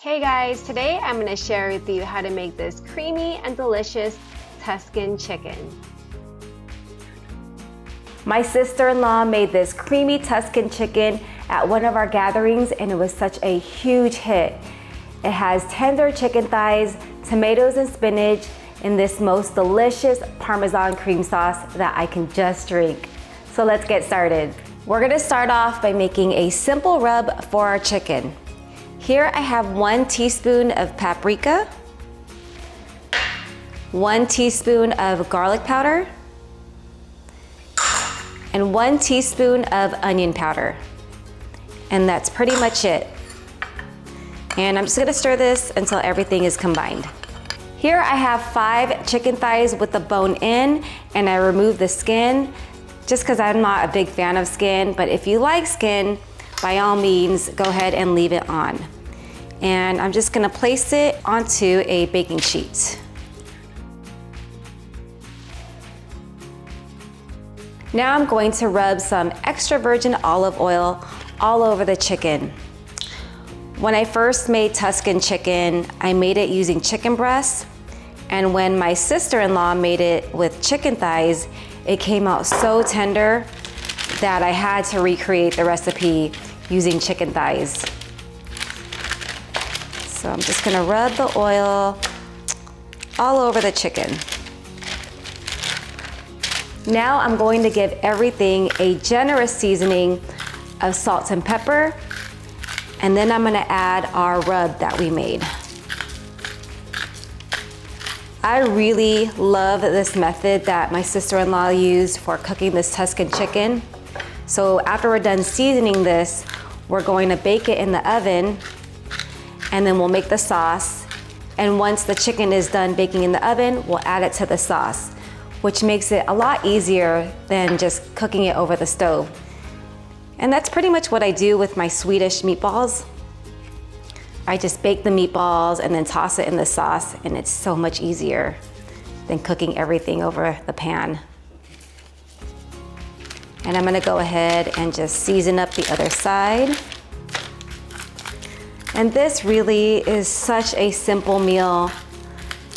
Hey guys, today I'm going to share with you how to make this creamy and delicious Tuscan chicken. My sister-in-law made this creamy Tuscan chicken at one of our gatherings and it was such a huge hit. It has tender chicken thighs, tomatoes and spinach, and this most delicious Parmesan cream sauce that I can just drink. So let's get started. We're gonna start off by making a simple rub for our chicken. Here I have 1 teaspoon of paprika, 1 teaspoon of garlic powder, and 1 teaspoon of onion powder. And that's pretty much it. And I'm just gonna stir this until everything is combined. Here I have 5 chicken thighs with the bone in, and I remove the skin just because I'm not a big fan of skin, but if you like skin, by all means, go ahead and leave it on. And I'm just gonna place it onto a baking sheet. Now I'm going to rub some extra virgin olive oil all over the chicken. When I first made Tuscan chicken, I made it using chicken breasts, and when my sister-in-law made it with chicken thighs, it came out so tender that I had to recreate the recipe using chicken thighs. So I'm just gonna rub the oil all over the chicken. Now I'm going to give everything a generous seasoning of salt and pepper, and then I'm gonna add our rub that we made. I really love this method that my sister-in-law used for cooking this Tuscan chicken. So after we're done seasoning this, we're going to bake it in the oven, and then we'll make the sauce. And once the chicken is done baking in the oven, we'll add it to the sauce, which makes it a lot easier than just cooking it over the stove. And that's pretty much what I do with my Swedish meatballs. I just bake the meatballs and then toss it in the sauce, and it's so much easier than cooking everything over the pan. And I'm gonna go ahead and just season up the other side. And this really is such a simple meal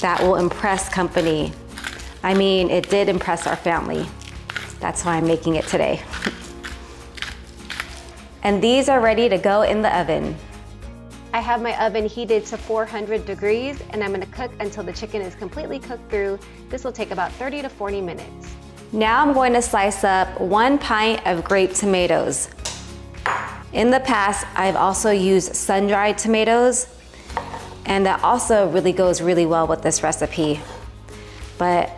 that will impress company. I mean, it did impress our family. That's why I'm making it today. And these are ready to go in the oven. I have my oven heated to 400 degrees and I'm gonna cook until the chicken is completely cooked through. This will take about 30 to 40 minutes. Now I'm going to slice up 1 pint of grape tomatoes. In the past, I've also used sun-dried tomatoes, and that also really goes really well with this recipe. But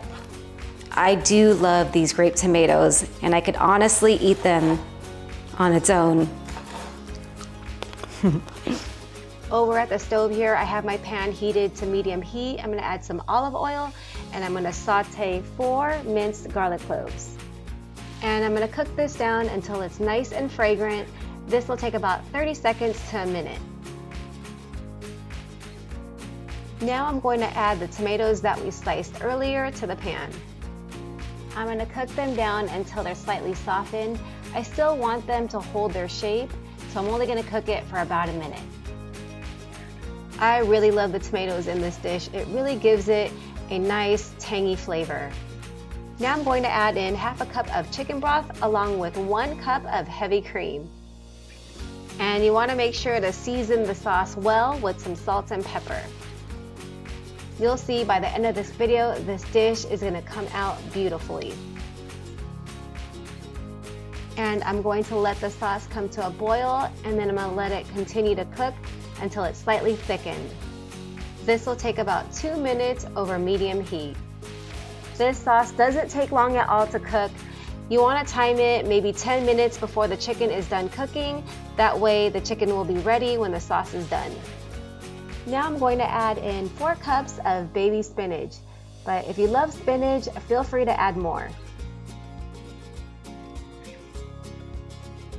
I do love these grape tomatoes, and I could honestly eat them on its own. Over at the stove here, I have my pan heated to medium heat. I'm gonna add some olive oil, and I'm gonna saute 4 minced garlic cloves. And I'm gonna cook this down until it's nice and fragrant. This will take about 30 seconds to a minute. Now I'm going to add the tomatoes that we sliced earlier to the pan. I'm gonna cook them down until they're slightly softened. I still want them to hold their shape, so I'm only gonna cook it for about a minute. I really love the tomatoes in this dish. It really gives it a nice tangy flavor. Now I'm going to add in half a cup of chicken broth along with 1 cup of heavy cream. And you want to make sure to season the sauce well with some salt and pepper. You'll see by the end of this video, this dish is going to come out beautifully. And I'm going to let the sauce come to a boil, and then I'm going to let it continue to cook until it's slightly thickened. This will take about 2 minutes over medium heat. This sauce doesn't take long at all to cook. You want to time it maybe 10 minutes before the chicken is done cooking. That way the chicken will be ready when the sauce is done. Now I'm going to add in 4 cups of baby spinach. But if you love spinach, feel free to add more.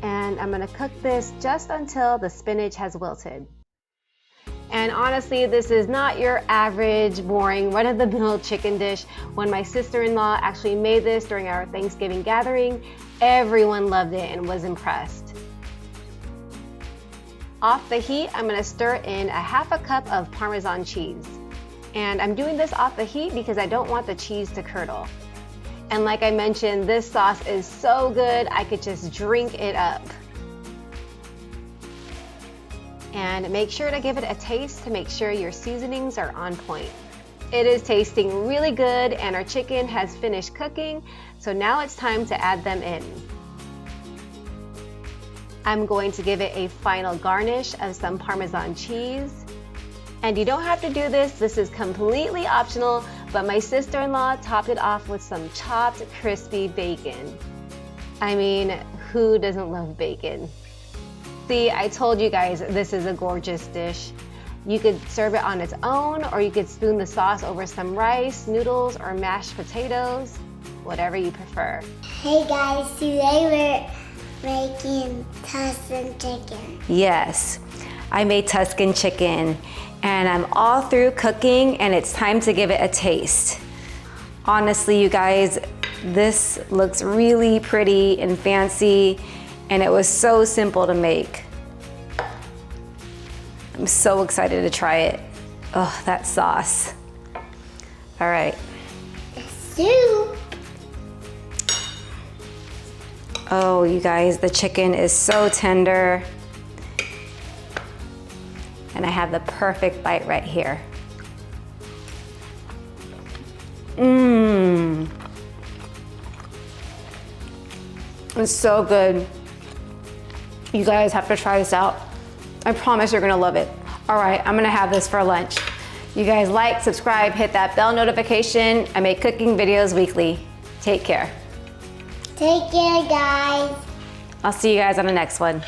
And I'm going to cook this just until the spinach has wilted. And honestly, this is not your average, boring, run-of-the-mill chicken dish. When my sister-in-law actually made this during our Thanksgiving gathering, everyone loved it and was impressed. Off the heat, I'm gonna stir in a half a cup of Parmesan cheese. And I'm doing this off the heat because I don't want the cheese to curdle. And like I mentioned, this sauce is so good, I could just drink it up. And make sure to give it a taste to make sure your seasonings are on point. It is tasting really good and our chicken has finished cooking, so now it's time to add them in. I'm going to give it a final garnish of some Parmesan cheese. And you don't have to do this is completely optional, but my sister-in-law topped it off with some chopped crispy bacon. I mean, who doesn't love bacon? See, I told you guys this is a gorgeous dish. You could serve it on its own, or you could spoon the sauce over some rice, noodles, or mashed potatoes, whatever you prefer. Hey guys, today we're making Tuscan chicken. Yes, I made Tuscan chicken, and I'm all through cooking, and it's time to give it a taste. Honestly, you guys, this looks really pretty and fancy, and it was so simple to make. I'm so excited to try it. Oh, that sauce. All right. The soup. Oh, you guys, the chicken is so tender. And I have the perfect bite right here. Mmm. It's so good. You guys have to try this out. I promise you're gonna love it. All right, I'm gonna have this for lunch. You guys like, subscribe, hit that bell notification. I make cooking videos weekly. Take care. Take care, guys. I'll see you guys on the next one.